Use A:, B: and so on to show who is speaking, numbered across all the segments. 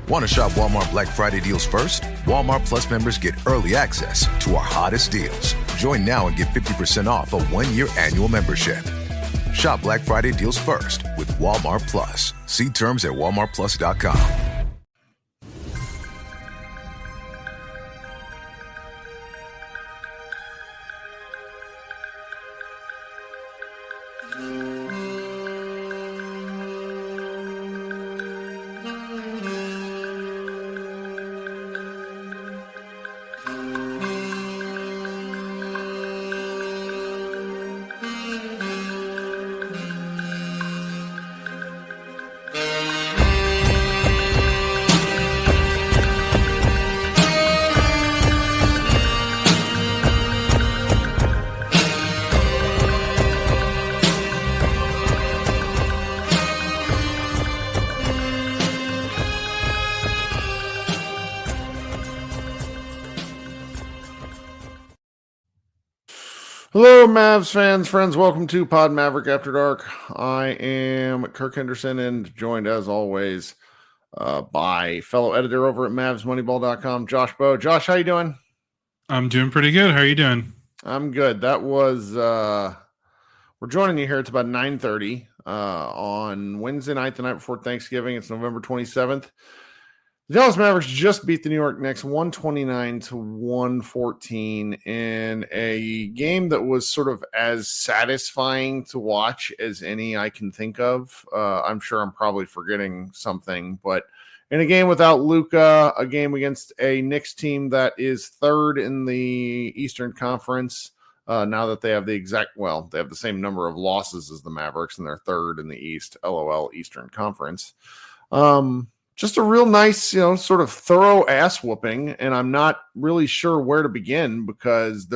A: Want to shop Walmart Black Friday deals first? Walmart Plus members get early access to our hottest deals. Join now and get 50% off a 1-year annual membership. Shop Black Friday deals first with Walmart Plus. See terms at walmartplus.com.
B: Hello, Mavs fans, friends. Welcome to Pod Maverick After Dark. I am Kirk Henderson and joined, as always, by fellow editor over at MavsMoneyball.com, Josh Bowe. Josh, how you doing?
C: I'm doing pretty good. How are you doing?
B: I'm good. That was we're joining you here. It's about 9:30 on Wednesday night, the night before Thanksgiving. It's November 27th. The Dallas Mavericks just beat the New York Knicks 129-114 in a game that was sort of as satisfying to watch as any I can think of. I'm sure I'm probably forgetting something, but in a game without Luka, a game against a Knicks team that is third in the Eastern Conference, now that they have they have the same number of losses as the Mavericks, and they're third in the East, LOL Eastern Conference. Just a real nice, sort of thorough ass whooping, and I'm not really sure where to begin because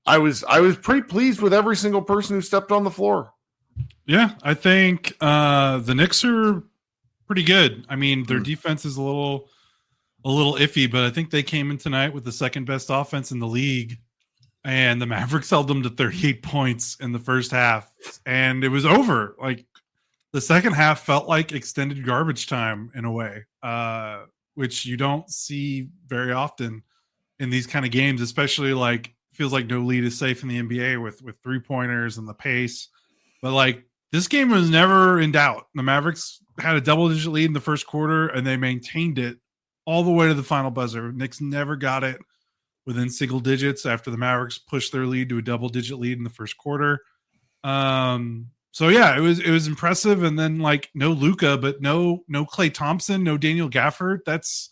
B: I was pretty pleased with every single person who stepped on the floor.
C: Yeah, I think the Knicks are pretty good. I mean, their defense is a little iffy, but I think they came in tonight with the second best offense in the league, and the Mavericks held them to 38 points in the first half, and it was over. Like, the second half felt like extended garbage time in a way, which you don't see very often in these kind of games, especially feels like no lead is safe in the NBA with 3-pointers and the pace. But this game was never in doubt. The Mavericks had a double-digit lead in the first quarter, and they maintained it all the way to the final buzzer. Knicks never got it within single digits after the Mavericks pushed their lead to a double-digit lead in the first quarter. So yeah, it was impressive, and then no Luka, but no Klay Thompson, no Daniel Gafford. That's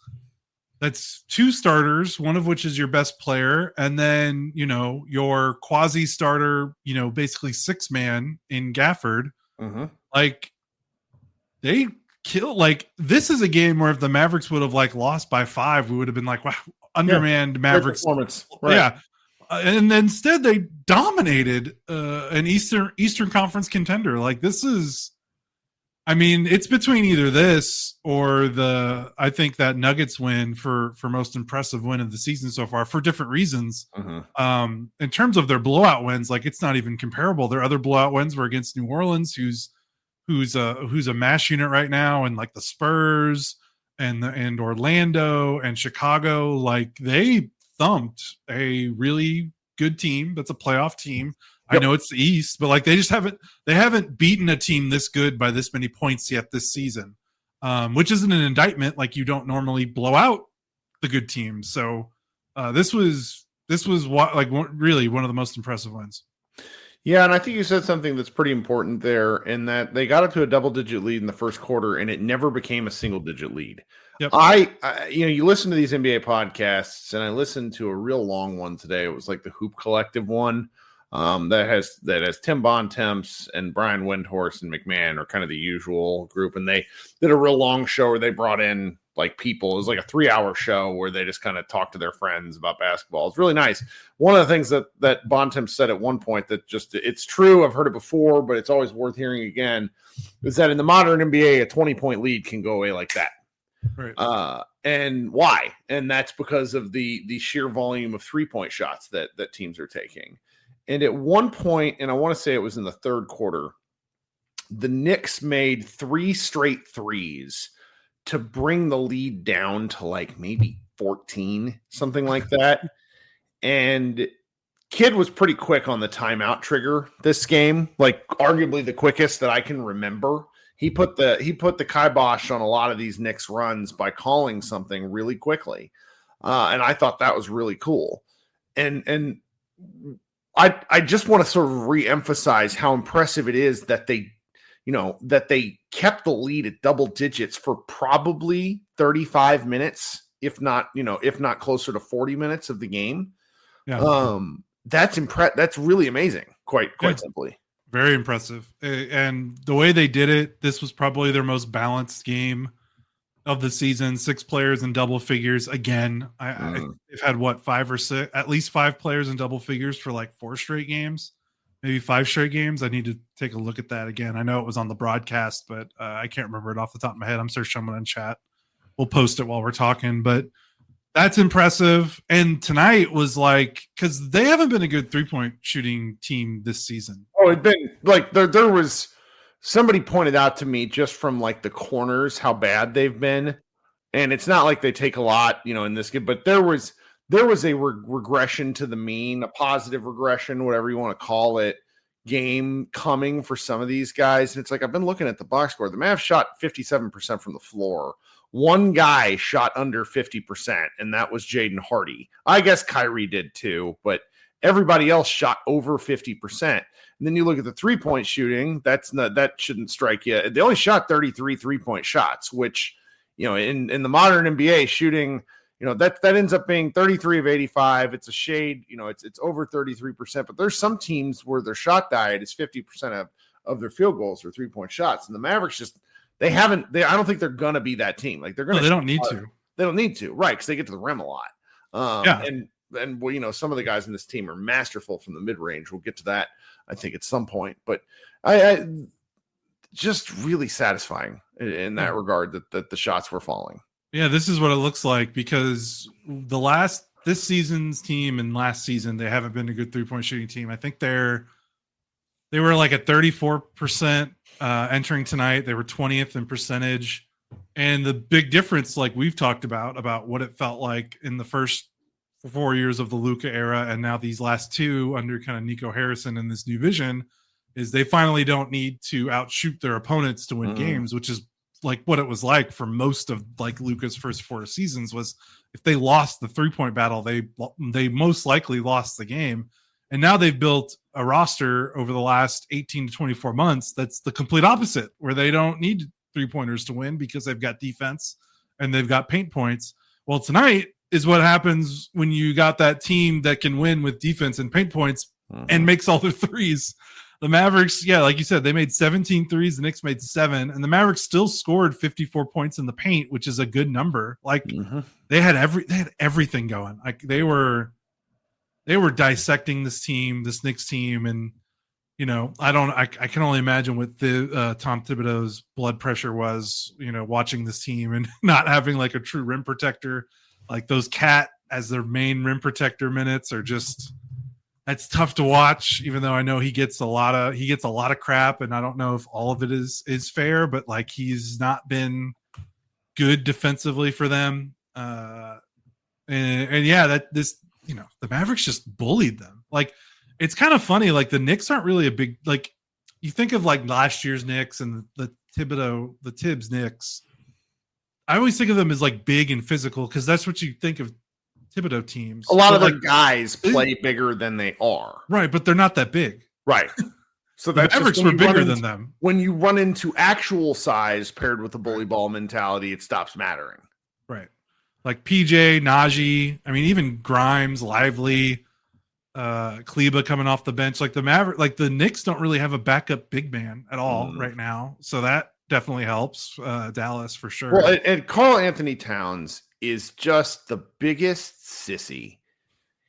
C: two starters, one of which is your best player, and then your quasi starter, basically 6-man in Gafford.
B: Mm-hmm.
C: They kill. This is a game where if the Mavericks would have lost by 5, we would have been wow, undermanned Mavericks
B: performance, right?
C: Yeah. And instead they dominated an Eastern Conference contender. It's between either this or I think that Nuggets win for most impressive win of the season so far for different reasons.
B: Mm-hmm.
C: In terms of their blowout wins, it's not even comparable. Their other blowout wins were against New Orleans, who's a mash unit right now, and the Spurs and Orlando and Chicago. They thumped a really good team that's a playoff team. Yep. I know it's the East, but they haven't beaten a team this good by this many points yet this season, which isn't an indictment. You don't normally blow out the good teams. So this was really one of the most impressive wins.
B: Yeah, and I think you said something that's pretty important there, in that they got up to a double-digit lead in the first quarter, and it never became a single-digit lead.
C: Yep.
B: You listen to these NBA podcasts, and I listened to a real long one today. It was the Hoop Collective one that has Tim Bontemps and Brian Windhorst and McMahon are kind of the usual group, and they did a real long show where they brought in people. It was a 3-hour show where they just kind of talked to their friends about basketball. It's really nice. One of the things that Bontemps said at one point that it's true, I've heard it before, but it's always worth hearing again, is that in the modern NBA, a 20-point lead can go away like that.
C: Right.
B: And why? And that's because of the sheer volume of 3-point shots that teams are taking. And at one point, and I want to say it was in the third quarter, the Knicks made 3 straight threes to bring the lead down to like maybe 14, something like that. And Kidd was pretty quick on the timeout trigger this game, like arguably the quickest that I can remember. He put the kibosh on a lot of these Knicks runs by calling something really quickly. And I thought that was really cool. And I just want to sort of reemphasize how impressive it is that they kept the lead at double digits for probably 35 minutes, if not closer to 40 minutes of the game.
C: Yeah.
B: That's really amazing. Quite simply.
C: Very impressive. And the way they did it, this was probably their most balanced game of the season. 6 players in double figures. Again, I've had at least 5 players in double figures for like 4 straight games, maybe 5 straight games. I need to take a look at that again. I know it was on the broadcast, but I can't remember it off the top of my head. I'm sure someone in chat will post it while we're talking, but that's impressive. And tonight was like, because they haven't been a good 3-point shooting team this season.
B: Oh, it'd been like there was somebody pointed out to me just from like the corners how bad they've been, and it's not like they take a lot, in this game, but there was a regression to the mean, a positive regression, whatever you want to call it, game coming for some of these guys. And it's like I've been looking at the box score. The Mavs shot 57% from the floor. One guy shot under 50%, and that was Jaden Hardy. I guess Kyrie did too, but everybody else shot over 50%. And then you look at the 3-point shooting, that shouldn't strike you. They only shot 33 3-point shots, which, in the modern NBA shooting, that ends up being 33 of 85. It's a shade, it's over 33%, but there's some teams where their shot diet is 50% of their field goals or 3-point shots. And the Mavericks I don't think they're going to be that team. Like they don't need to. They don't need to. Right. Because they get to the rim a lot. And some of the guys in this team are masterful from the mid range. We'll get to that, I think, at some point, but I just really satisfying in that regard that the shots were falling.
C: Yeah. This is what it looks like, because this season's team and last season, they haven't been a good 3-point shooting team. I think they were like at 34%. Entering tonight, they were 20th in percentage, and the big difference, like we've talked about what it felt like in the first 4 years of the Luka era, and now these last 2 under kind of Nico Harrison and this new vision, is they finally don't need to outshoot their opponents to win games, which is like what it was like for most of like Luka's first 4 seasons. Was if they lost the 3-point battle, they most likely lost the game. And now they've built a roster over the last 18 to 24 months that's the complete opposite, where they don't need 3-pointers to win because they've got defense and they've got paint points. Well, tonight is what happens when you got that team that can win with defense and paint points and makes all their threes. The Mavericks, like you said, they made 17 threes. The Knicks made 7, and the Mavericks still scored 54 points in the paint, which is a good number. Like they had everything going. Like they were dissecting this Knicks team, and I can only imagine what the Tom Thibodeau's blood pressure was, watching this team and not having like a true rim protector, like those Cat as their main rim protector minutes are just, that's tough to watch. Even though I know he gets a lot of crap, and I don't know if all of it is fair, but like he's not been good defensively for them. The Mavericks just bullied them. Like, it's kind of funny. Like the Knicks aren't really a big, like you think of like last year's Knicks and the Tibbs Knicks. I always think of them as like big and physical, because that's what you think of Thibodeau teams.
B: A lot of the guys play bigger than they are.
C: Right, but they're not that big.
B: Right. So
C: the Mavericks were bigger than them.
B: When you run into actual size paired with the bully ball mentality, it stops mattering.
C: Right. Like PJ, Najee, I mean, even Grimes, Lively, Kleba coming off the bench. Like the Knicks don't really have a backup big man at all right now. So that definitely helps Dallas for sure.
B: Well, and Karl Anthony Towns is just the biggest sissy.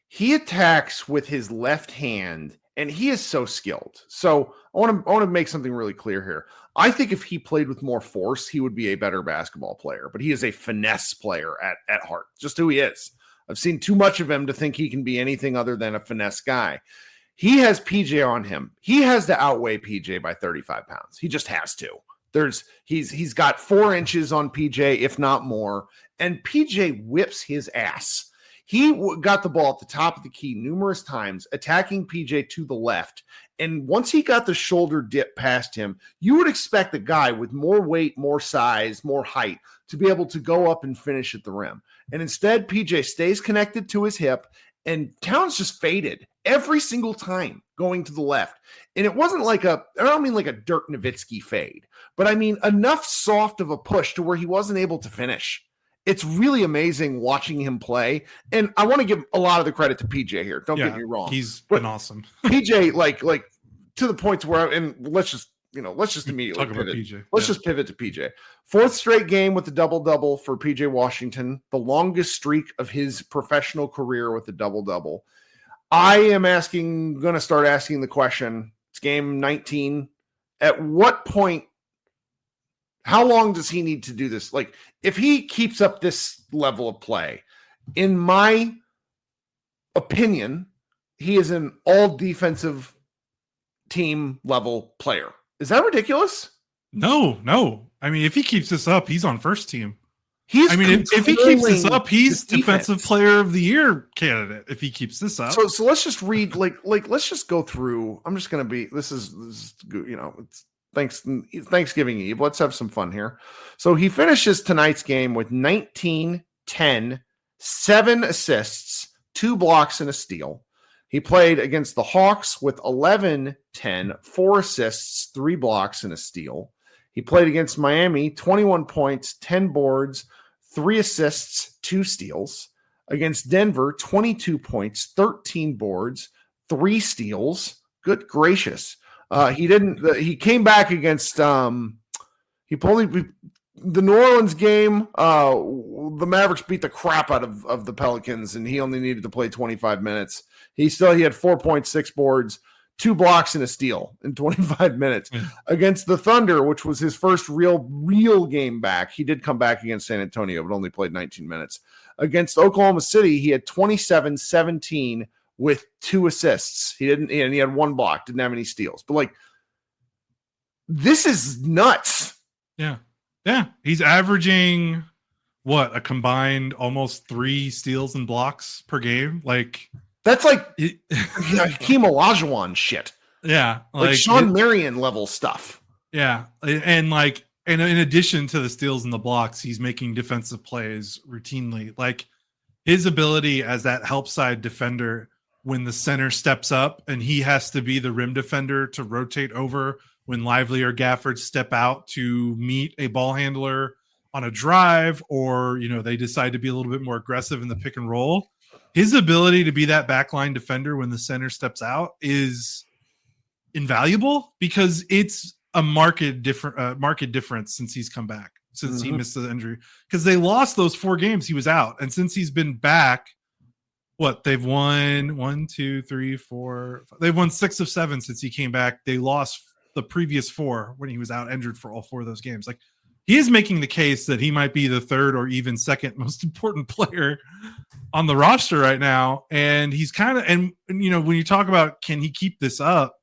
B: He attacks with his left hand, and he is so skilled. So I want to make something really clear here. I think if he played with more force, he would be a better basketball player, but he is a finesse player at heart, just who he is. I've seen too much of him to think he can be anything other than a finesse guy. He has PJ on him. He has to outweigh PJ by 35 pounds. He just has to. He's got 4 inches on PJ, if not more, and PJ whips his ass. He got the ball at the top of the key numerous times, attacking PJ to the left. And once he got the shoulder dip past him, you would expect a guy with more weight, more size, more height to be able to go up and finish at the rim. And instead, PJ stays connected to his hip, and Towns just faded every single time going to the left. And it wasn't like I don't mean like a Dirk Nowitzki fade, but I mean enough soft of a push to where he wasn't able to finish. It's really amazing watching him play. And I want to give a lot of the credit to PJ here. Don't get me wrong.
C: He's been awesome.
B: PJ, like to the point where, and let's just immediately
C: talk about PJ.
B: Let's just pivot to PJ. 4th straight game with the double-double for PJ Washington, the longest streak of his professional career with the double-double. I am going to start asking the question. It's game 19. At what point, how long does he need to do this? Like, if he keeps up this level of play, in my opinion, he is an all defensive team level player. Is that ridiculous?
C: No. I mean, if he keeps this up, he's on first team.
B: If
C: he keeps this up, he's defensive player of the year candidate. If he keeps this up,
B: so let's just read let's just go through. I'm just going to be. This is it's Thanksgiving Eve. Let's have some fun here. So he finishes tonight's game with 19, 10, 7 assists, 2 blocks, and a steal. He played against the Hawks with 11, 10, 4 assists, 3 blocks, and a steal. He played against Miami, 21 points, 10 boards, 3 assists, 2 steals. Against Denver, 22 points, 13 boards, 3 steals. Good gracious. He came back against the New Orleans game. The Mavericks beat the crap out of the Pelicans, and he only needed to play 25 minutes. He had 4.6 boards, 2 blocks, and a steal in 25 minutes. Against the Thunder, which was his first real game back. He did come back against San Antonio, but only played 19 minutes. Against Oklahoma City, he had 27-17 with 2 assists. He had 1 block, didn't have any steals. But this is nuts.
C: Yeah. He's averaging a combined almost 3 steals and blocks per game.
B: That's Hakeem Olajuwon shit.
C: Yeah.
B: Sean Marion level stuff.
C: Yeah. And in addition to the steals and the blocks, he's making defensive plays routinely. His ability as that help side defender when the center steps up and he has to be the rim defender to rotate over when Lively or Gafford step out to meet a ball handler on a drive, or, they decide to be a little bit more aggressive in the pick and roll. His ability to be that backline defender when the center steps out is invaluable because it's a market difference since he's come back, since he missed the injury, because they lost those 4 games he was out. And since he's been back, they've won 1, 2, 3, 4. They've won 6 of 7 since he came back. They lost the previous 4 when he was out injured for all 4 of those games. He is making the case that he might be the 3rd or even 2nd most important player on the roster right now. And he's when you talk about, can he keep this up?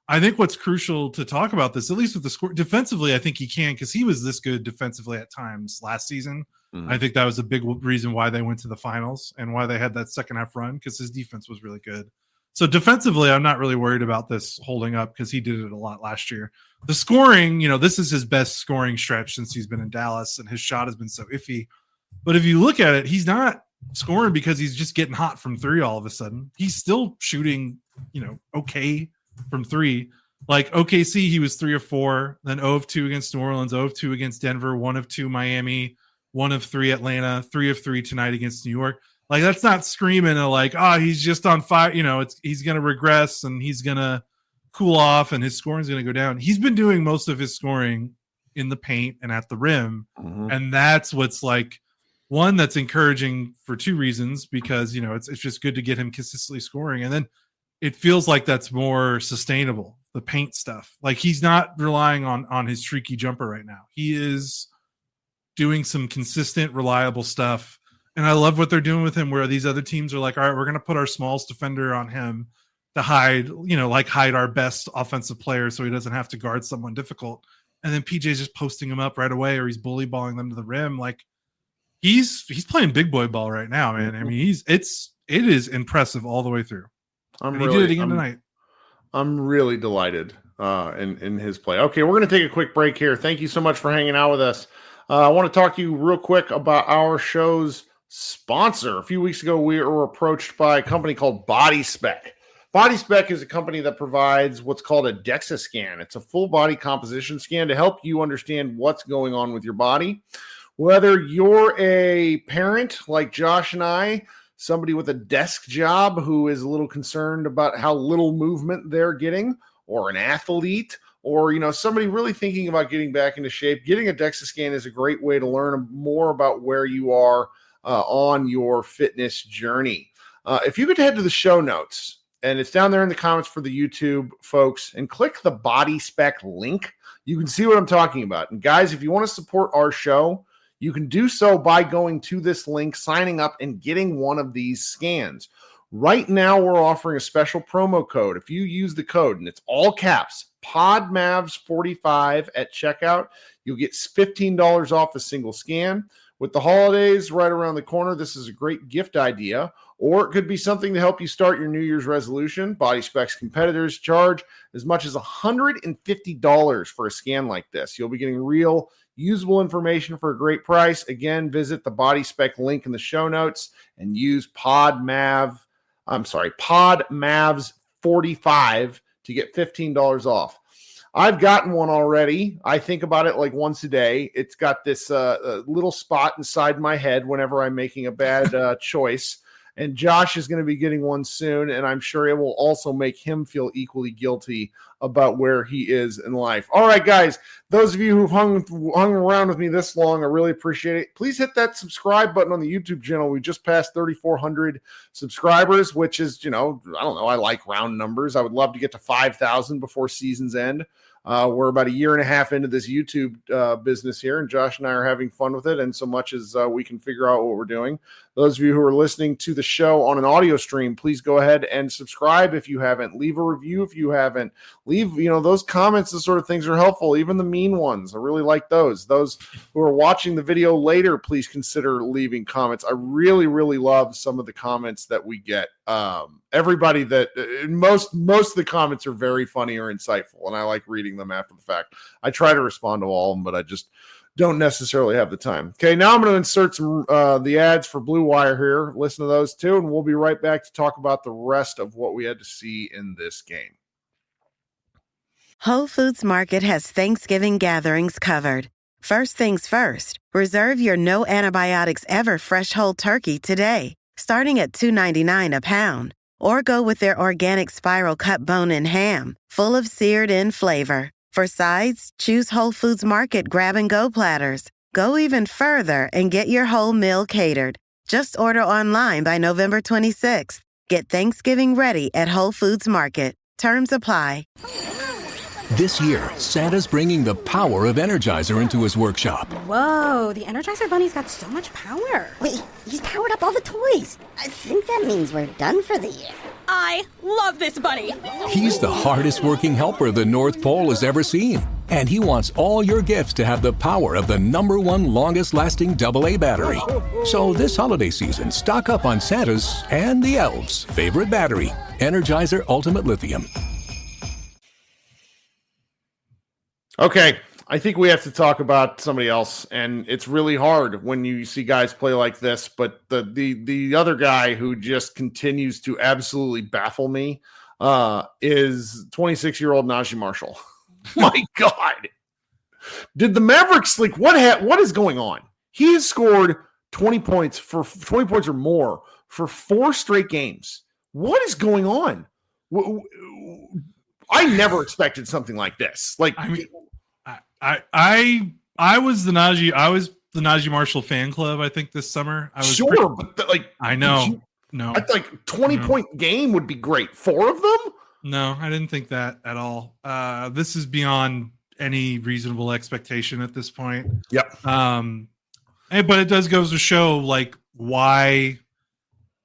C: I think what's crucial to talk about this, at least with the score defensively, I think he can, because he was this good defensively at times last season. I think that was a big reason why they went to the finals and why they had that second half run, because his defense was really good. So defensively, I'm not really worried about this holding up because he did it a lot last year. The scoring, this is his best scoring stretch since he's been in Dallas, and his shot has been so iffy. But if you look at it, he's not scoring because he's just getting hot from 3 all of a sudden. He's still shooting, okay from 3. OKC, he was 3 of 4, then 0 of 2 against New Orleans, 0 of 2 against Denver, 1 of 2 Miami, 1 of 3 Atlanta, 3 of 3 tonight against New York. That's not screaming he's just on fire. He's going to regress and he's going to cool off and his scoring is going to go down. He's been doing most of his scoring in the paint and at the rim. And that's what's one, that's encouraging for 2 reasons, because, it's just good to get him consistently scoring. And then it feels like that's more sustainable, the paint stuff. He's not relying on his streaky jumper right now. He is doing some consistent, reliable stuff. And I love what they're doing with him, where these other teams are all right, we're going to put our smallest defender on him to hide, hide our best offensive player so he doesn't have to guard someone difficult. and then PJ's just posting him up right away, or he's bully balling them to the rim. Like he's playing big boy ball right now, man. I mean, it is impressive all the way through. And he did it again tonight.
B: I'm really delighted in his play. Okay, we're going to take a quick break here. Thank you so much for hanging out with us. I want to talk to you real quick about our show's sponsor. A few weeks ago, we were approached by a company called Body Spec. Body Spec is a company that provides what's called a DEXA scan. It's a full body composition scan to help you understand what's going on with your body. Whether you're a parent like Josh and I, somebody with a desk job who is a little concerned about how little movement they're getting, or an athlete, or somebody really thinking about getting back into shape, getting a DEXA scan is a great way to learn more about where you are on your fitness journey. If you could head to the show notes, and it's down there in the comments for the YouTube folks, and click the Body Spec link, you can see what I'm talking about. And guys, if you want to support our show, you can do so by going to this link, signing up, and getting one of these scans. Right now, we're offering a special promo code. If you use the code, and it's all caps, PODMAVS45 at checkout, you'll get $15 off a single scan. With the holidays right around the corner, this is a great gift idea, or it could be something to help you start your New Year's resolution. Body Spec's competitors charge as much as $150 for a scan like this. You'll be getting real, usable information for a great price. Again, visit the Body Spec link in the show notes and use PODMAVS45 to get $15 off. I've gotten one already. I think about it like once a day. It's got this little spot inside my head whenever I'm making a bad choice. And Josh is going to be getting one soon, and I'm sure it will also make him feel equally guilty about where he is in life. All right, guys, those of you who've hung around with me this long, I really appreciate it. Please hit that subscribe button on the YouTube channel. We just passed 3,400 subscribers, which is, I don't know, I like round numbers. I would love to get to 5,000 before season's end. We're about a year and a half into this YouTube business here, and Josh and I are having fun with it, and so much as we can figure out what we're doing. Those of you who are listening to the show on an audio stream, please go ahead and subscribe if you haven't. Leave a review if you haven't. Leave, those comments, those sort of things are helpful, even the mean ones. I really like those. Those who are watching the video later, please consider leaving comments. I really, really love some of the comments that we get. Everybody most of the comments are very funny or insightful, and I like reading them after the fact. I try to respond to all of them, but I just don't necessarily have the time. Okay, now I'm going to insert some the ads for Blue Wire here. Listen to those too, and we'll be right back to talk about the rest of what we had to see in this game.
D: Whole Foods Market has Thanksgiving gatherings covered. First things first, reserve your no antibiotics ever fresh whole turkey today, starting at $2.99 a pound. Or go with their organic spiral cut bone-in ham, full of seared-in flavor. For sides, choose Whole Foods Market grab-and-go platters. Go even further and get your whole meal catered. Just order online by November 26th. Get Thanksgiving ready at Whole Foods Market. Terms apply.
E: This year, Santa's bringing the power of Energizer into his workshop.
F: Whoa, the Energizer Bunny's got so much power.
G: Wait, he's powered up all the toys. I think that means we're done for the year.
F: I love this bunny.
E: He's the hardest working helper the North Pole has ever seen. And he wants all your gifts to have the power of the #1 longest lasting AA battery. So this holiday season, stock up on Santa's and the elves' favorite battery, Energizer Ultimate Lithium.
B: Okay, I think we have to talk about somebody else, and it's really hard when you see guys play like this, but the other guy who just continues to absolutely baffle me is 26-year-old Najee Marshall. My God. Did the Mavericks, what is going on? He has scored 20 points or more for 4 straight games. What is going on? I never expected something like this.
C: I was the Najee Marshall fan club, I think, this summer. I was I know. No.
B: I think 20-point game would be great. 4 of them?
C: No, I didn't think that at all. This is beyond any reasonable expectation at this point.
B: Yep.
C: But it does go to show why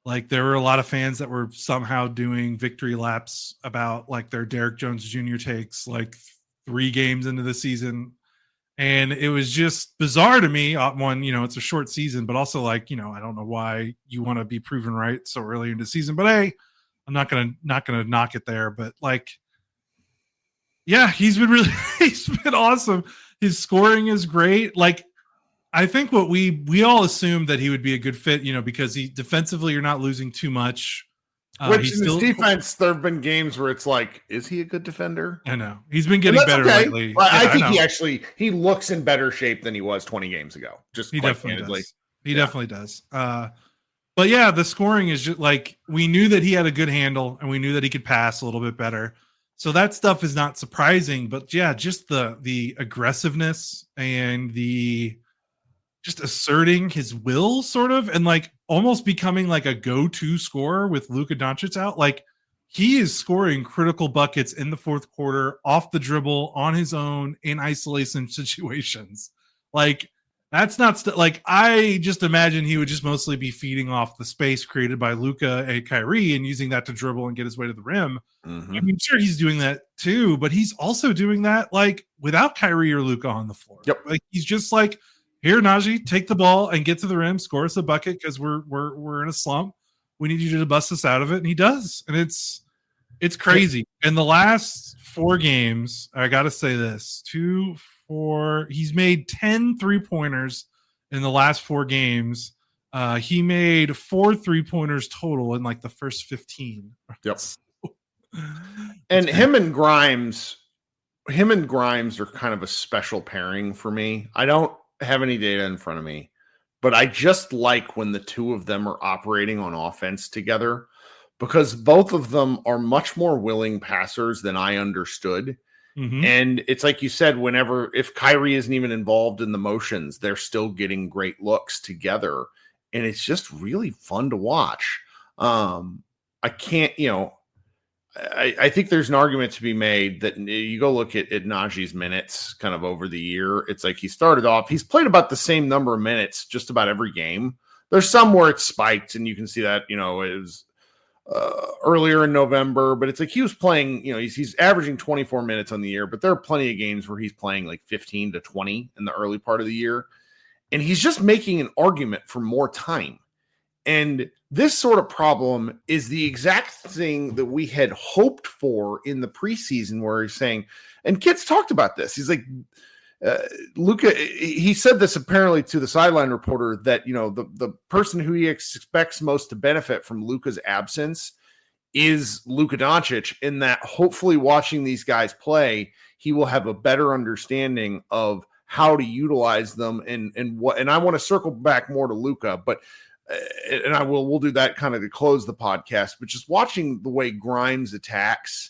C: there were a lot of fans that were somehow doing victory laps about their Derrick Jones Jr. takes 3 games into the season. And it was just bizarre to me. One, it's a short season, but also like, I don't know why you want to be proven right so early into the season. But hey, I'm not gonna knock it there. But like, yeah, he's been awesome. His scoring is great. Like, I think what we all assumed that he would be a good fit, because he defensively you're not losing too much.
B: Which in his defense, there have been games where it's like, is he a good defender?
C: I know he's been getting better lately.
B: I think he looks in better shape than he was 20 games ago. He
C: definitely does. He definitely does. But yeah, the scoring is just like, we knew that he had a good handle and we knew that he could pass a little bit better. So that stuff is not surprising. But yeah, just the aggressiveness and the just asserting his will, sort of, and like almost becoming like a go-to scorer with Luka Doncic out. Like, he is scoring critical buckets in the fourth quarter off the dribble on his own in isolation situations. Like, that's not like, I just imagine he would just mostly be feeding off the space created by Luka and Kyrie and using that to dribble and get his way to the rim. I mean, sure, he's doing that too, but he's also doing that like without Kyrie or Luka on the floor.
B: Yep.
C: Like, he's just like, here, Najee, take the ball and get to the rim, score us a bucket because we're in a slump. We need you to bust us out of it, and he does, and it's crazy. In the last 4 games, I got to say this: 2, 4. He's made 10 3-pointers in the last 4 games. He made 4 3-pointers total in like the first 15.
B: Yep. And him and Grimes are kind of a special pairing for me. I don't have any data in front of me, but I just like when the two of them are operating on offense together, because both of them are much more willing passers than I understood. And it's like you said, if Kyrie isn't even involved in the motions, they're still getting great looks together, and it's just really fun to watch. I can't, I think there's an argument to be made that you go look at Najee's minutes kind of over the year. It's like he's played about the same number of minutes just about every game. There's some where it's spiked, and you can see that, it was earlier in November, but it's like he was playing, he's averaging 24 minutes on the year, but there are plenty of games where he's playing like 15 to 20 in the early part of the year. And he's just making an argument for more time. And this sort of problem is the exact thing that we had hoped for in the preseason, where he's saying, and Kitts talked about this. He's like, Luka, he said this apparently to the sideline reporter that, the person who he expects most to benefit from Luka's absence is Luka Doncic, in that hopefully watching these guys play, he will have a better understanding of how to utilize them and I want to circle back more to Luka, but and we'll do that kind of to close the podcast. But just watching the way Grimes attacks,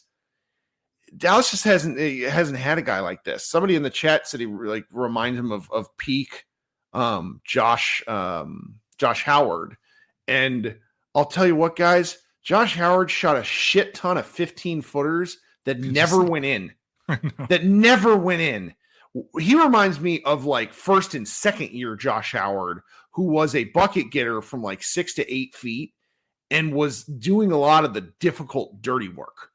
B: Dallas just hasn't had a guy like this. Somebody in the chat said he like reminds him of peak Josh Howard. And I'll tell you what, guys, Josh Howard shot a shit ton of 15-footers that never went in. That never went in. He reminds me of like first and second year Josh Howard, who was a bucket getter from like 6 to 8 feet and was doing a lot of the difficult, dirty work.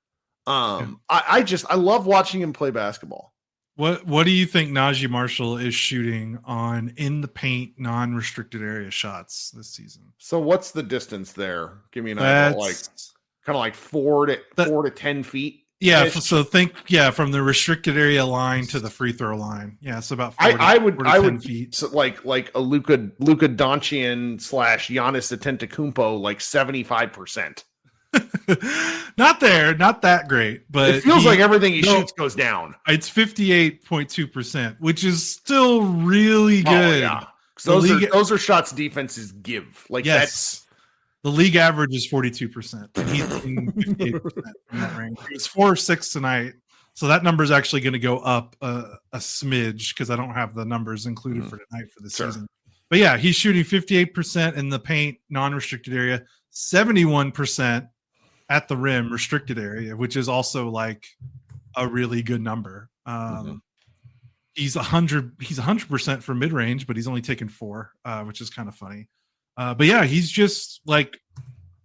B: I love watching him play basketball.
C: What do you think Najee Marshall is shooting on in the paint, non-restricted area shots this season?
B: So what's the distance there? Give me an idea, like kind of like 4 to 10 feet.
C: Yeah, so from the restricted area line to the free throw line. Yeah, it's about 4
B: to
C: 10 feet.
B: So like a Luka Doncic / Giannis Antetokounmpo, like 75%.
C: Not that great, but
B: it feels like everything he shoots goes down.
C: It's 58.2%, which is still really good.
B: Oh, yeah. Those are shots defenses give. Like,
C: yes.
B: That's
C: the league average is 42%. He's in 58% in that range. He was 4 or 6 tonight, so that number is actually going to go up a smidge because I don't have the numbers included for tonight for the season. But yeah, he's shooting 58% in the paint, non-restricted area, 71% at the rim, restricted area, which is also like a really good number. He's 100% for mid range, but he's only taken 4, which is kind of funny. But yeah, he's just like,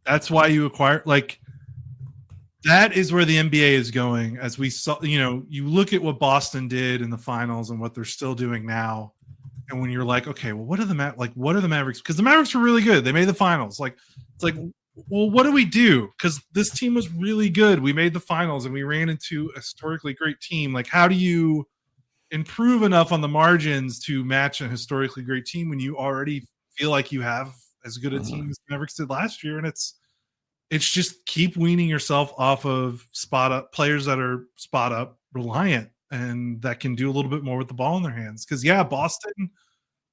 C: that's why you acquire, like, That is where the NBA is going. As we saw, you look at what Boston did in the finals and what they're still doing now. And when you're like, okay, well, what are the Mavericks? Because the Mavericks were really good. They made the finals. It's like, well, what do we do? Because this team was really good. We made the finals and we ran into a historically great team. Like, how do you improve enough on the margins to match a historically great team when you already feel like you have as good a team as the Mavericks did last year? And it's just keep weaning yourself off of spot up players that are spot up reliant and that can do a little bit more with the ball in their hands. Because Boston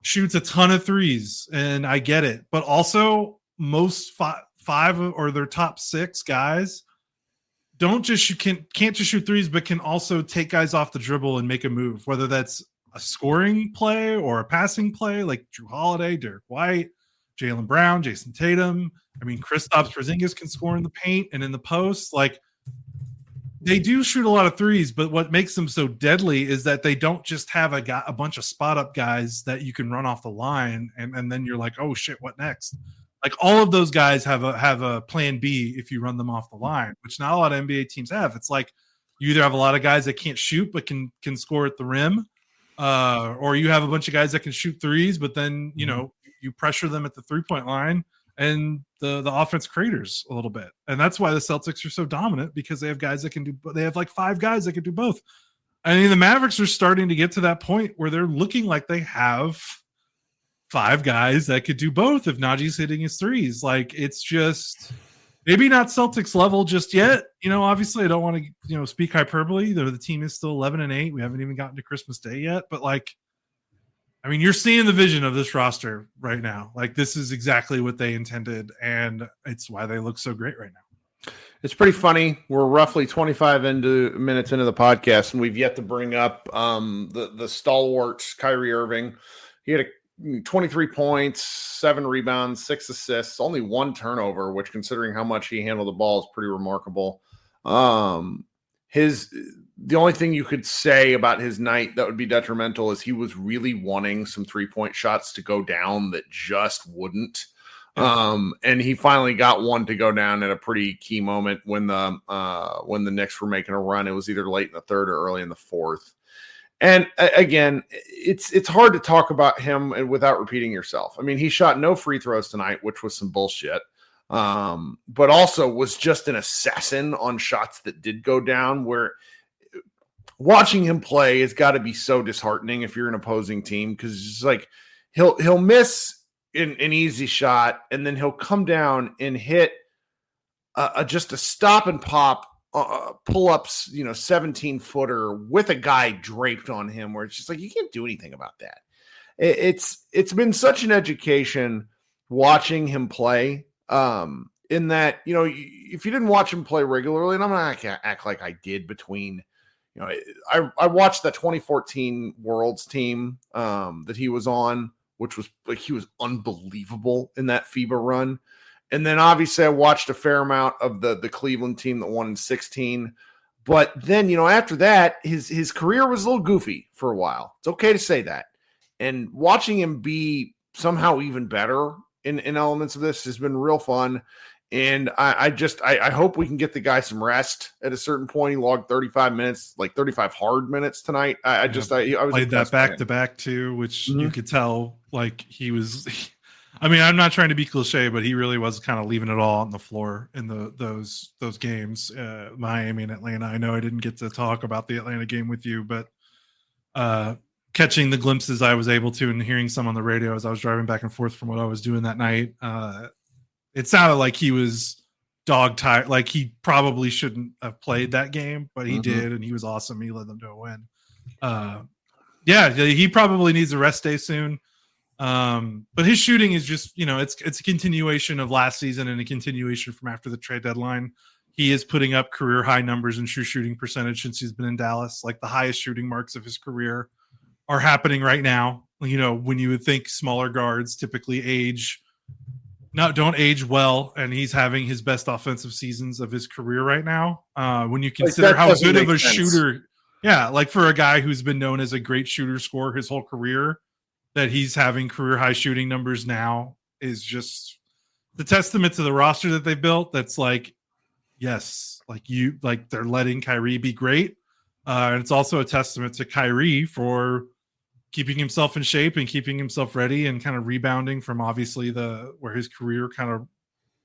C: shoots a ton of threes, and I get it, but also most five or their top six guys can't just shoot threes, but can also take guys off the dribble and make a move, whether that's a scoring play or a passing play, like Drew Holiday, Derek White, Jaylen Brown, Jason Tatum. I mean, Kristaps Porzingis can score in the paint and in the post. Like, they do shoot a lot of threes, but what makes them so deadly is that they don't just have a bunch of spot up guys that you can run off the line, and then you're like, oh shit, what next? Like, all of those guys have a plan B if you run them off the line, which not a lot of NBA teams have. It's like you either have a lot of guys that can't shoot but can score at the rim, or you have a bunch of guys that can shoot threes, but then you pressure them at the 3-point line and the offense craters a little bit. And that's why the Celtics are so dominant, because they have guys that can do. They have like 5 guys that can do both. I mean, the Mavericks are starting to get to that point where they're looking like they have 5 guys that could do both if Najee's hitting his threes. Like, it's just maybe not Celtics level just yet. Obviously I don't want to, speak hyperbole. The team is still 11-8. We haven't even gotten to Christmas Day yet, but like, I mean, you're seeing the vision of this roster right now. Like, this is exactly what they intended, and it's why they look so great right now.
B: It's pretty funny. We're roughly 25 minutes into the podcast, and we've yet to bring up the stalwarts, Kyrie Irving. He had 23 points, 7 rebounds, 6 assists, only 1 turnover, which, considering how much he handled the ball, is pretty remarkable. The only thing you could say about his night that would be detrimental is he was really wanting some 3-point shots to go down that just wouldn't. And he finally got one to go down at a pretty key moment when the Knicks were making a run. It was either late in the third or early in the fourth. And again, it's hard to talk about him without repeating yourself. I mean, he shot no free throws tonight, which was some bullshit. But also was just an assassin on shots that did go down, where watching him play has got to be so disheartening if you're an opposing team, because it's just like he'll miss an easy shot, and then he'll come down and hit just a stop and pop pull-ups, 17-footer with a guy draped on him, where it's just like, you can't do anything about that. It's been such an education watching him play, in that, if you didn't watch him play regularly, and I'm not going to act like I did between, I watched that 2014 Worlds team that he was on, which was like, he was unbelievable in that FIBA run. And then obviously I watched a fair amount of the Cleveland team that won in 2016. But then, after that, his career was a little goofy for a while. It's okay to say that. And watching him be somehow even better in elements of this has been real fun. And I hope we can get the guy some rest at a certain point. He logged 35 minutes, like 35 hard minutes tonight. I was
C: played that back to back too, which you could tell like he was. I mean, I'm not trying to be cliche, but he really was kind of leaving it all on the floor in those games, Miami and Atlanta. I know I didn't get to talk about the Atlanta game with you, but catching the glimpses I was able to and hearing some on the radio as I was driving back and forth from what I was doing that night, it sounded like he was dog tired. Like, he probably shouldn't have played that game, but he did, and he was awesome. He led them to a win. He probably needs a rest day soon. But his shooting is just, it's a continuation of last season and a continuation from after the trade deadline. He is putting up career high numbers in true shooting percentage since he's been in Dallas. Like, the highest shooting marks of his career are happening right now. When you would think smaller guards typically don't age well, and he's having his best offensive seasons of his career right now. When you consider how good of a shooter, like for a guy who's been known as a great shooter scorer his whole career, that he's having career high shooting numbers now is just the testament to the roster that they built. That's like, yes, like they're letting Kyrie be great. And it's also a testament to Kyrie for keeping himself in shape and keeping himself ready and kind of rebounding from obviously where his career kind of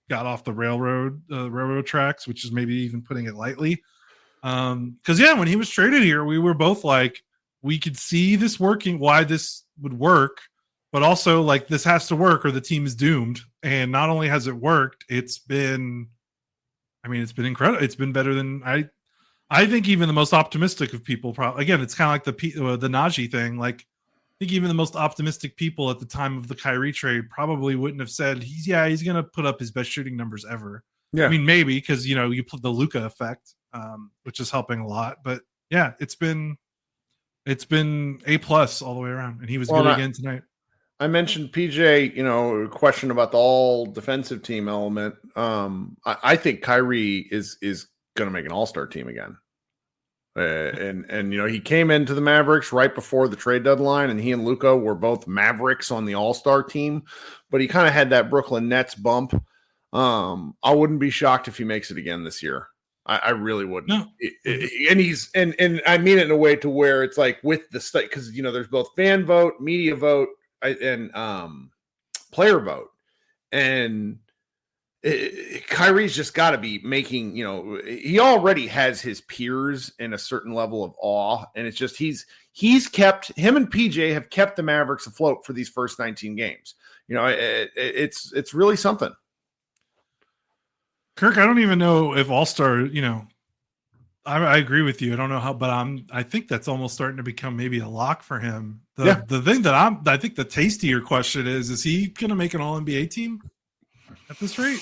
C: got off the railroad tracks, which is maybe even putting it lightly. Because when he was traded here, we were both like, we could see this working, why this would work, but also like this has to work or the team is doomed. And not only has it worked, it's been incredible. It's been better than I think even the most optimistic of people. Again, it's kind of like the Najee thing. Like, I think even the most optimistic people at the time of the Kyrie trade probably wouldn't have said he's going to put up his best shooting numbers ever. Yeah, I mean maybe because you put the Luka effect, which is helping a lot. But yeah, it's been A+ all the way around, and he was good again tonight.
B: I mentioned PJ, question about the all defensive team element. I think Kyrie is going to make an all-star team again. And he came into the Mavericks right before the trade deadline, and he and Luka were both Mavericks on the all-star team, but he kind of had that Brooklyn Nets bump. I wouldn't be shocked if he makes it again this year. I really wouldn't. No. And I mean it in a way to where it's like with the state, because there's both fan vote, media vote, and player vote, and Kyrie's just got to be making, he already has his peers in a certain level of awe, and it's just he's kept him and PJ have kept the Mavericks afloat for these first 19 games. It's really something.
C: Kirk, I don't even know if All-Star, I agree with you. I don't know how, but I think that's almost starting to become maybe a lock for him. The thing that I think the tastier question is he going to make an All-NBA team at this rate?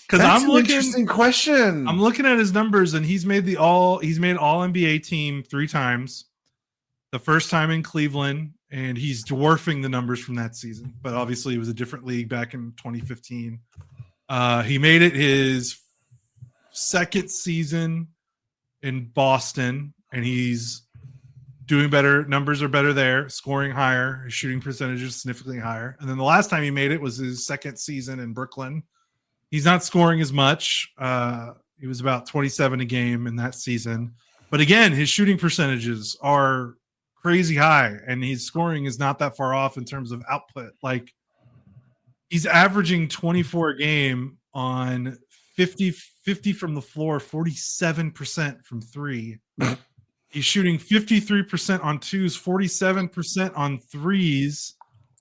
C: Because
B: I'm looking, interesting question.
C: I'm looking at his numbers, and he's made All-NBA team 3 times. The first time in Cleveland, and he's dwarfing the numbers from that season. But obviously, it was a different league back in 2015. He made it his second season in Boston, and he's doing better. Numbers are better there, scoring higher, his shooting percentage is significantly higher. And then the last time he made it was his second season in Brooklyn. He's not scoring as much. He was about 27 a game in that season. But again, his shooting percentages are crazy high, and his scoring is not that far off in terms of output. Like, he's averaging 24 a game on 50 from the floor, 47% from 3. He's shooting 53% on 2s, 47% on 3s.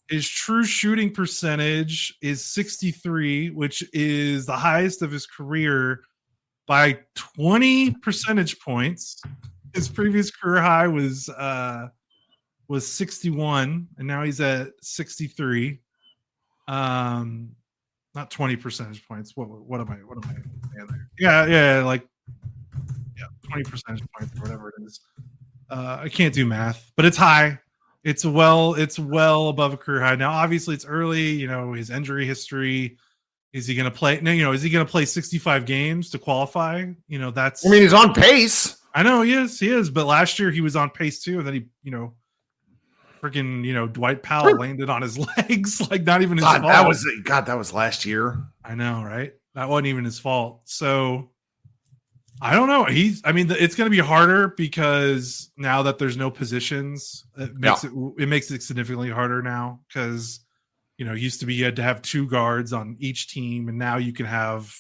C: His true shooting percentage is 63, which is the highest of his career by 20 percentage points. His previous career high was 61, and now he's at 63. Not 20 percentage points. What am I saying there? Yeah, like 20 percentage points or whatever it is. I can't do math, but it's high. It's well above a career high. Now, obviously, it's early. His injury history. Is he going to play? No, is he going to play 65 games to qualify? That's.
B: I mean, he's on pace.
C: I know he is. But last year he was on pace too, and then he, freaking, Dwight Powell landed on his legs, like not even his fault.
B: That was last year.
C: I know, right? That wasn't even his fault. So I don't know. It's going to be harder because now that there's no positions, it makes it significantly harder now because, used to be you had to have 2 guards on each team, and now you can have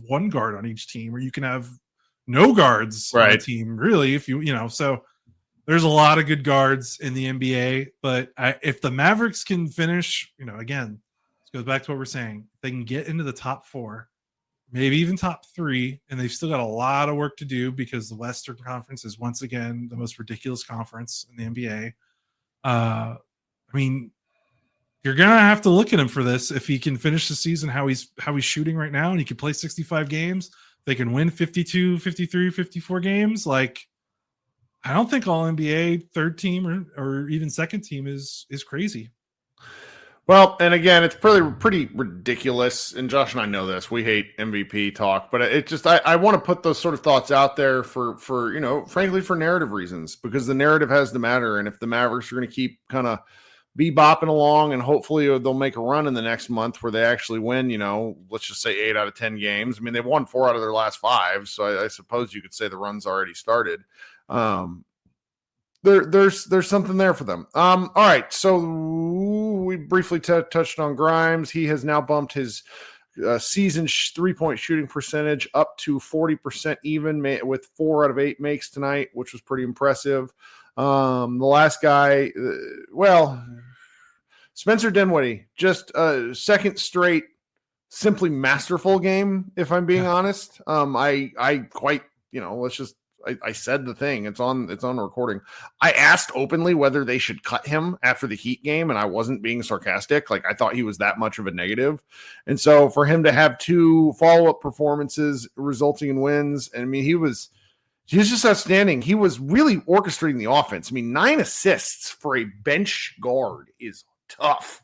C: 1 guard on each team, or you can have no guards on the team, really, if so. There's a lot of good guards in the NBA, but if the Mavericks can finish, again, this goes back to what we're saying. They can get into the top 4, maybe even top 3, and they've still got a lot of work to do because the Western Conference is once again the most ridiculous conference in the NBA. You're gonna have to look at him for this. If he can finish the season how he's shooting right now, and he can play 65 games, they can win 52, 53, 54 games. Like, I don't think all NBA third team or even second team is crazy.
B: Well, and again, it's pretty ridiculous. And Josh and I know this. We hate MVP talk, but it just I want to put those sort of thoughts out there for frankly, for narrative reasons, because the narrative has to matter. And if the Mavericks are going to keep kind of be bopping along, and hopefully they'll make a run in the next month where they actually win, let's just say 8 out of 10 games. I mean, they've won 4 out of their last 5, so I suppose you could say the run's already started. There's something there for them. All right, so we briefly touched on Grimes. He has now bumped his season 3-point shooting percentage up to 40% even with 4 out of 8 makes tonight, which was pretty impressive. The last guy, Spencer Dinwiddie, just a second straight simply masterful game, if I'm being honest. I quite, I said the thing. It's on recording. I asked openly whether they should cut him after the Heat game, and I wasn't being sarcastic. Like, I thought he was that much of a negative. And so for him to have 2 follow-up performances resulting in wins, and I mean, he was just outstanding. He was really orchestrating the offense. I mean, 9 assists for a bench guard is tough.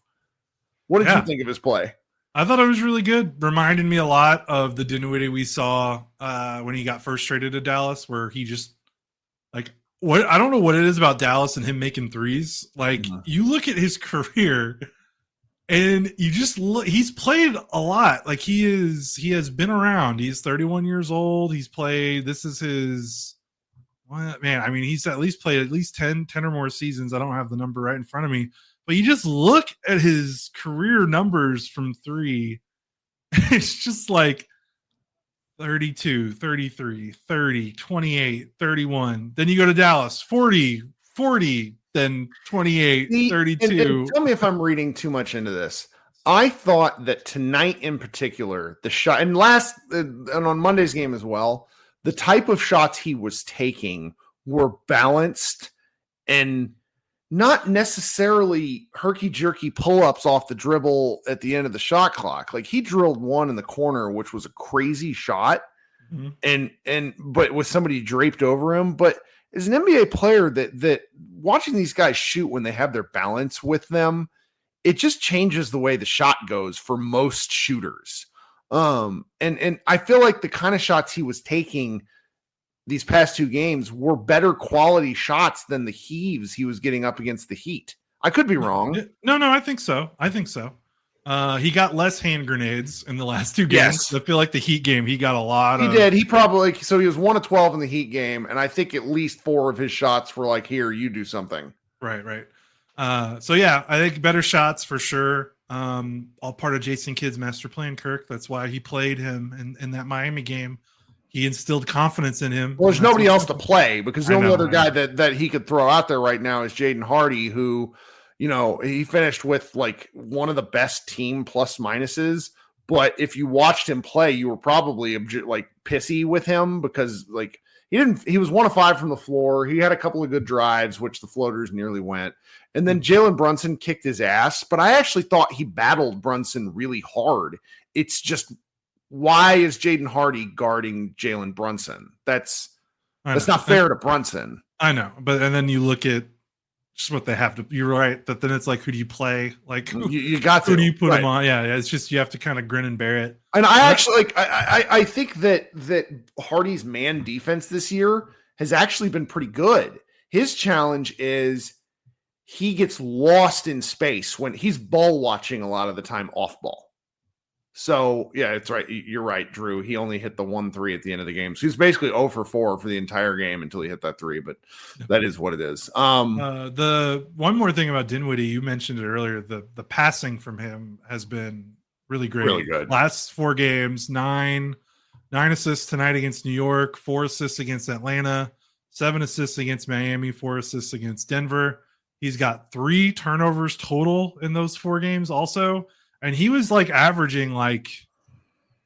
B: What did you think of his play?
C: I thought it was really good. Reminded me a lot of the Dinwiddie we saw when he got first traded to Dallas, where he just I don't know what it is about Dallas and him making threes. Like, you look at his career and you just look, he's played a lot. Like, he has been around. He's 31 years old. He's played, this is his, he's at least played at least 10 or more seasons. I don't have the number right in front of me. But you just look at his career numbers from 3. It's just like 32, 33, 30, 28, 31. Then you go to Dallas, 40, then 28, 32.
B: And tell me if I'm reading too much into this. I thought that tonight in particular, the shot, and on Monday's game as well, the type of shots he was taking were balanced and not necessarily herky-jerky pull-ups off the dribble at the end of the shot clock. Like, he drilled one in the corner, which was a crazy shot, but with somebody draped over him. But as an NBA player, that watching these guys shoot when they have their balance with them, it just changes the way the shot goes for most shooters. And I feel like the kind of shots he was taking these past 2 games were better quality shots than the heaves he was getting up against the Heat. I could be wrong.
C: No, I think so. He got less hand grenades in the last 2 games. Yes. I feel like the Heat game, he got a lot.
B: He did. He probably, so he was 1 of 12 in the Heat game, and I think at least 4 of his shots were like, here, you do something.
C: Right. So yeah, I think better shots for sure. All part of Jason Kidd's master plan, Kirk. That's why he played him in that Miami game. He instilled confidence in him.
B: Well, there's nobody else to play because the only other guy that he could throw out there right now is Jaden Hardy, who, he finished with like one of the best team plus minuses. But if you watched him play, you were probably like pissy with him because like he was 1 of 5 from the floor. He had a couple of good drives, which the floaters nearly went. And then Jalen Brunson kicked his ass. But I actually thought he battled Brunson really hard. It's just, why is Jaden Hardy guarding Jalen Brunson? That's not fair to Brunson.
C: I know, and then you look at just what they have to. You're right. That then it's like, who do you play? Like,
B: you got to.
C: Who do you put him on? Yeah, it's just you have to kind of grin and bear it.
B: And I actually I think that Hardy's man defense this year has actually been pretty good. His challenge is he gets lost in space when he's ball watching a lot of the time off ball. So, yeah, it's right. You're right, Drew. He only hit the 1-3 at the end of the game. So he's basically 0 for 4 for the entire game until he hit that 3, but that is what it is.
C: The one more thing about Dinwiddie, you mentioned it earlier, the passing from him has been really great.
B: Really good.
C: Last 4 games, 9 assists tonight against New York, 4 assists against Atlanta, 7 assists against Miami, 4 assists against Denver. He's got 3 turnovers total in those 4 games also. And he was like averaging like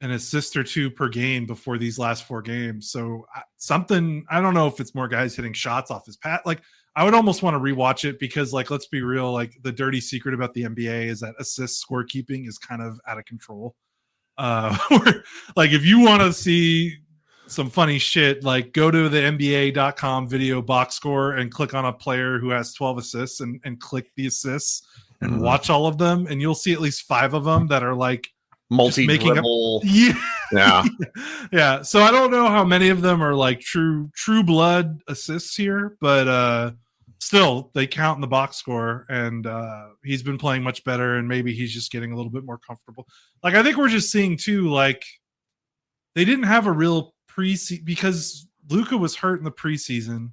C: an assist or 2 per game before these last 4 games. So I don't know if it's more guys hitting shots off his pat. Like, I would almost want to rewatch it because, like, let's be real. Like, the dirty secret about the NBA is that assist scorekeeping is kind of out of control. Like, if you want to see some funny shit, like, go to the NBA.com video box score and click on a player who has 12 assists and click the assists. And watch all of them, and you'll see at least 5 of them that are like
B: multi-dribble.
C: Yeah. So I don't know how many of them are like true blood assists here, but still they count in the box score, and he's been playing much better, and maybe he's just getting a little bit more comfortable. Like, I think we're just seeing too, like, they didn't have a real preseason because Luka was hurt in the preseason,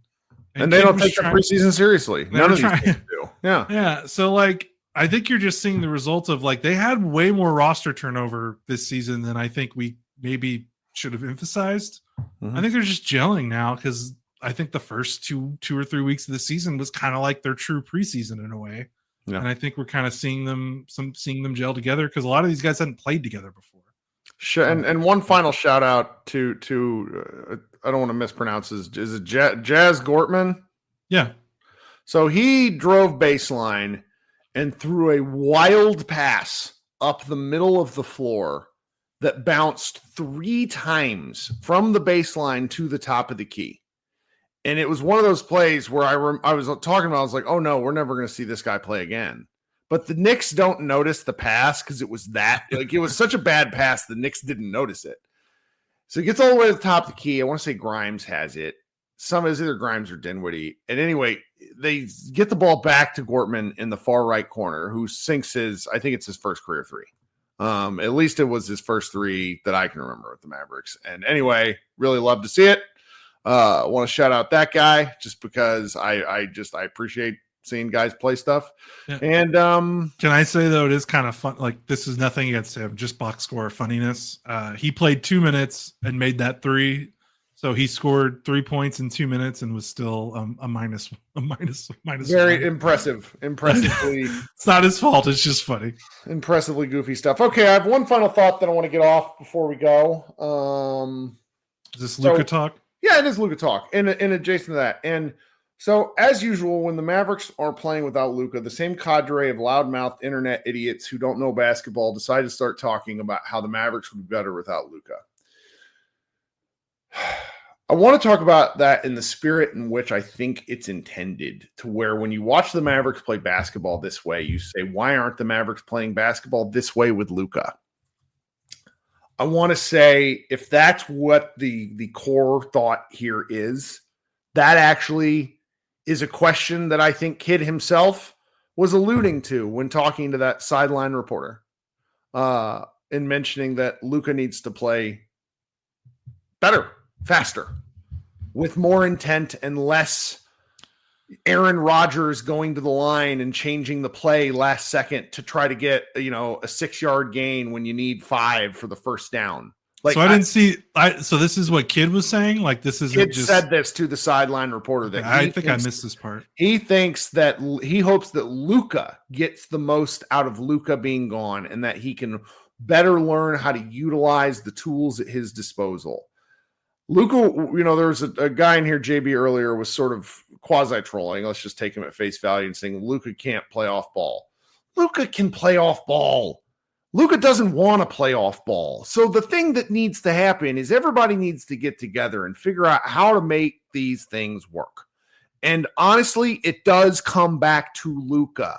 B: and they don't take the preseason seriously. None of these teams do.
C: Yeah. So, like, I think you're just seeing the results of, like, they had way more roster turnover this season than I think we maybe should have emphasized. I think they're just gelling now because I think the first two or 3 weeks of the season was kind of like their true preseason in a way. Yeah. And I think we're kind of seeing them gel together because a lot of these guys hadn't played together before.
B: Sure. And one final shout out to I don't want to mispronounce his, is it Jazz Gortman?
C: Yeah.
B: So he drove baseline and threw a wild pass up the middle of the floor that bounced 3 times from the baseline to the top of the key. And it was one of those plays where I was talking about, I was like, oh no, we're never going to see this guy play again. But the Knicks don't notice the pass because it was it was such a bad pass, the Knicks didn't notice it. So it gets all the way to the top of the key. I want to say Grimes has it. Some is either Grimes or Dinwiddie. And anyway, they get the ball back to Gortman in the far right corner, who sinks I think it's his first career 3. At least it was his first 3 that I can remember with the Mavericks. And anyway, really love to see it. I want to shout out that guy just because I appreciate seeing guys play stuff.
C: Yeah.
B: And
C: can I say though, it is kind of fun. Like, this is nothing against him, just box score funniness. He played 2 minutes and made that 3. So he scored 3 points in 2 minutes and was still a minus.
B: Very impressive. Impressively.
C: It's not his fault. It's just funny.
B: Impressively goofy stuff. Okay. I have one final thought that I want to get off before we go.
C: Is this Luka talk?
B: Yeah, it is Luka talk. And adjacent to that. And so, as usual, when the Mavericks are playing without Luka, the same cadre of loudmouth internet idiots who don't know basketball decide to start talking about how the Mavericks would be better without Luka. I want to talk about that in the spirit in which I think it's intended, to where when you watch the Mavericks play basketball this way, you say, why aren't the Mavericks playing basketball this way with Luka? I want to say, if that's what the core thought here is, that actually is a question that I think Kidd himself was alluding to when talking to that sideline reporter in mentioning that Luka needs to play better, faster, with more intent and less Aaron Rodgers going to the line and changing the play last second to try to get, a 6-yard gain when you need 5 for the first down. Like,
C: so I didn't see. So this is what Kidd was saying. Like, this is
B: Kidd said this to the sideline reporter that
C: I think I missed this part.
B: He hopes that Luka gets the most out of Luka being gone, and that he can better learn how to utilize the tools at his disposal. Luka, there was a guy in here, JB, earlier was sort of quasi-trolling. Let's just take him at face value and saying Luka can't play off ball. Luka can play off ball. Luka doesn't want to play off ball. So the thing that needs to happen is everybody needs to get together and figure out how to make these things work. And honestly, it does come back to Luka.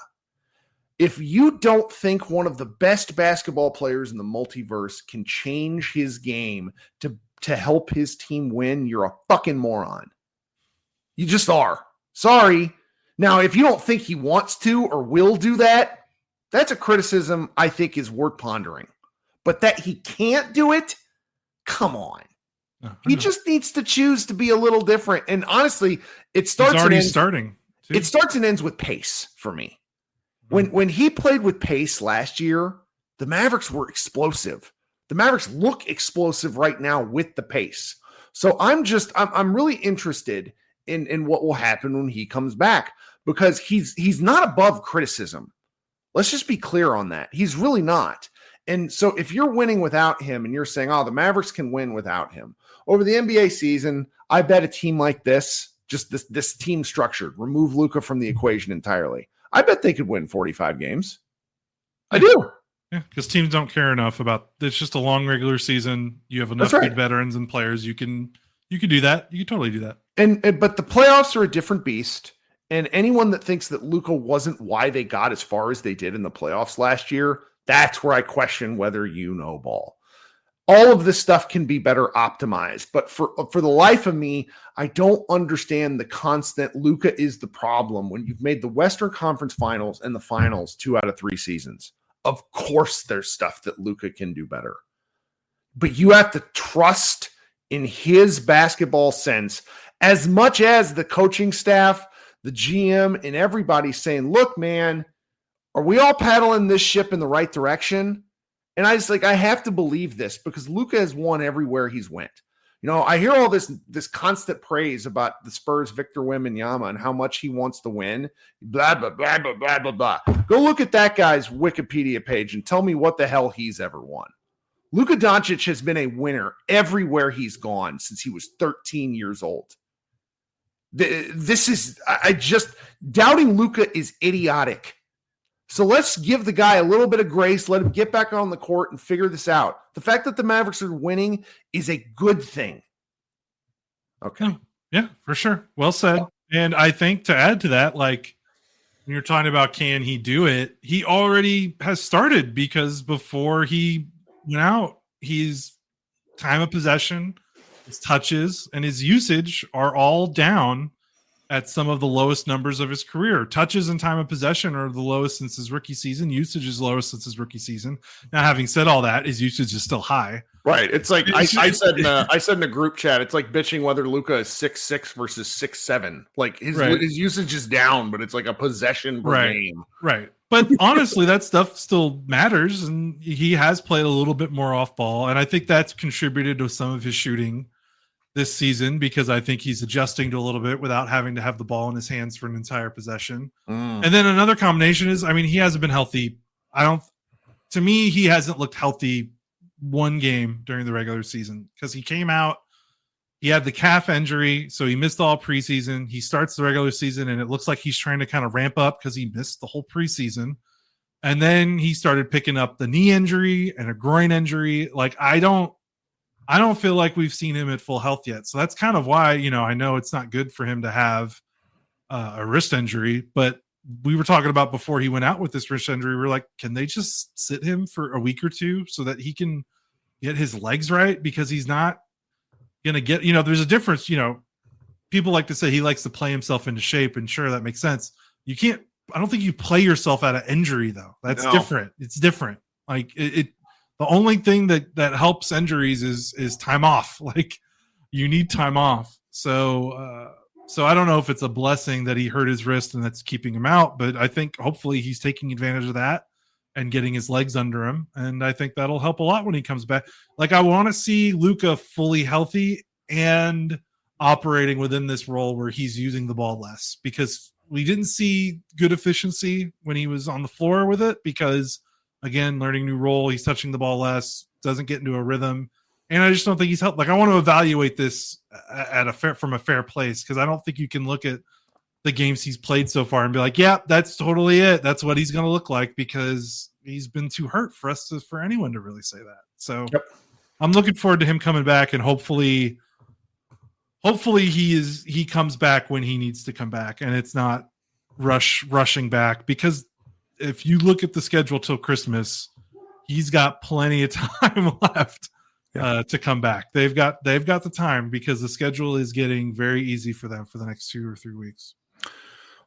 B: If you don't think one of the best basketball players in the multiverse can change his game to help his team win, you're a fucking moron. You just are. Sorry. Now, if you don't think he wants to or will do that, that's a criticism I think is worth pondering. But that he can't do it, come on. He just needs to choose to be a little different. And honestly, it starts and ends,
C: starting. Too.
B: It starts and ends with pace for me. When he played with pace last year, the Mavericks were explosive. The Mavericks look explosive right now with the pace. So I'm really interested in what will happen when he comes back, because he's not above criticism. Let's just be clear on that. He's really not. And so if you're winning without him and you're saying, oh, the Mavericks can win without him, over the NBA season, I bet a team like this, just this team structured, remove Luka from the equation entirely, I bet they could win 45 games. I do.
C: Yeah, because teams don't care enough about it's just a long regular season. You have enough good veterans and players. You can do that. You can totally do that.
B: But the playoffs are a different beast. And anyone that thinks that Luka wasn't why they got as far as they did in the playoffs last year, that's where I question whether you know ball. all of this stuff can be better optimized. But for the life of me, I don't understand the constant Luka is the problem when you've made the Western Conference Finals and the Finals 2 out of 3 seasons. Of course, there's stuff that Luka can do better. But you have to trust in his basketball sense as much as the coaching staff, the GM, and everybody saying, look, man, are we all paddling this ship in the right direction? And I have to believe this because Luka has won everywhere he's went. I hear all this constant praise about the Spurs' Victor Wembanyama and how much he wants to win. Blah, blah, blah, blah, blah, blah, blah. Go look at that guy's Wikipedia page and tell me what the hell he's ever won. Luka Doncic has been a winner everywhere he's gone since he was 13 years old. Doubting Luka is idiotic. So let's give the guy a little bit of grace, let him get back on the court and figure this out. The fact that the Mavericks are winning is a good thing. Okay.
C: Yeah, for sure. Well said. And I think to add to that, like when you're talking about can he do it, he already has started because before he went out, his time of possession, his touches, and his usage are all down at some of the lowest numbers of his career. Touches and time of possession are the lowest since his rookie season. Usage is lowest since his rookie season. Now, having said all that, his usage is still high.
B: Right. It's like I said in a group chat, it's like bitching whether Luka is 6'6" versus 6'7". Like his usage is down, but it's like a possession per game.
C: Right. But honestly, that stuff still matters, and he has played a little bit more off ball, and I think that's contributed to some of his shooting this season because I think he's adjusting to a little bit without having to have the ball in his hands for an entire possession. And then another combination is, he hasn't been healthy. To me, he hasn't looked healthy one game during the regular season because he came out, he had the calf injury, so he missed all preseason. He starts the regular season, and it looks like he's trying to kind of ramp up because he missed the whole preseason. And then he started picking up the knee injury and a groin injury. Like, I don't feel like we've seen him at full health yet. So that's kind of why, I know it's not good for him to have a wrist injury, but we were talking about before he went out with this wrist injury. We're like, can they just sit him for a week or two so that he can get his legs right? Because he's not going to get, there's a difference. People like to say he likes to play himself into shape, and sure, that makes sense. I don't think you play yourself out of injury though. That's different. It's different. Like the only thing that helps injuries is time off. Like you need time off. So I don't know if it's a blessing that he hurt his wrist and that's keeping him out, but I think hopefully he's taking advantage of that and getting his legs under him. And I think that'll help a lot when he comes back. Like I want to see Luka fully healthy and operating within this role where he's using the ball less, because we didn't see good efficiency when he was on the floor with it because, again, learning new role, he's touching the ball less, doesn't get into a rhythm. And I just don't think he's helped. Like, I want to evaluate this from a fair place, because I don't think you can look at the games he's played so far and be like, yeah, that's totally it. That's what he's going to look like, because he's been too hurt for anyone to really say that. So I'm looking forward to him coming back, and hopefully he comes back when he needs to come back, and it's not rushing back, because if you look at the schedule till Christmas, he's got plenty of time left to come back. They've got the time, because the schedule is getting very easy for them for the next 2 or 3 weeks.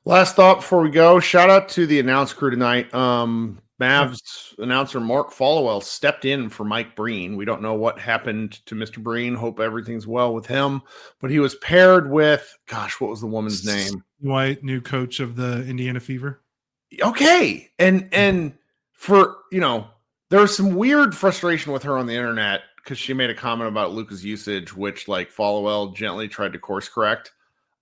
B: Last thought before we go, shout out to the announce crew tonight. Mavs announcer Mark Followell stepped in for Mike Breen. We don't know what happened to Mr. Breen. Hope everything's well with him. But he was paired with, what was the woman's name?
C: White, new coach of the Indiana Fever.
B: Okay. And for, there was some weird frustration with her on the internet because she made a comment about Luka's usage, which Followell gently tried to course correct.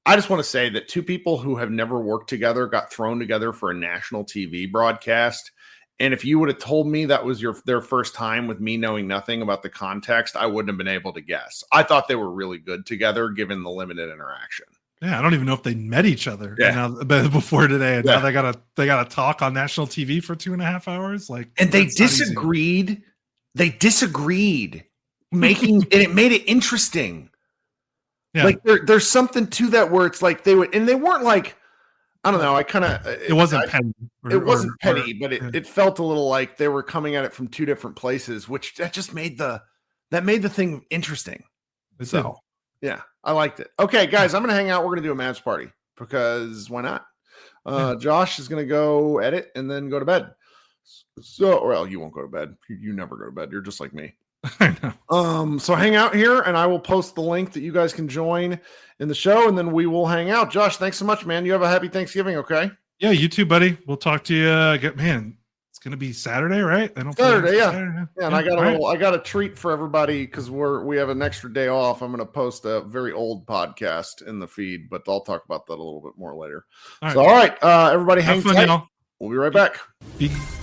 B: I just want to say that two people who have never worked together got thrown together for a national TV broadcast. And if you would have told me that was their first time with me knowing nothing about the context, I wouldn't have been able to guess. I thought they were really good together given the limited interaction.
C: Yeah, I don't even know if they met each other before today. And now they got to talk on national TV for 2.5 hours.
B: And they disagreed. They disagreed, and it made it interesting. Yeah. There's something to that where it's like they weren't like, I don't know. It wasn't petty. It wasn't petty, but it felt a little like they were coming at it from two different places, which that just made the that made the thing interesting.
C: It's
B: So, yeah, I liked it. Okay, guys, I'm going to hang out. We're going to do a match party because why not? Josh is going to go edit and then go to bed. So, well, you won't go to bed. You never go to bed. You're just like me.
C: I know.
B: So hang out here and I will post the link that you guys can join in the show and then we will hang out. Josh, thanks so much, man. You have a happy Thanksgiving, okay?
C: Yeah, you too, buddy. We'll talk to you. Man, it's gonna be Saturday, right? I don't
B: Saturday, yeah.
C: Saturday.
B: Yeah, and I got a treat for everybody because we have an extra day off. I'm gonna post a very old podcast in the feed, but I'll talk about that a little bit more later. All right, everybody hang tight. Y'all. We'll be right back.
C: Peace.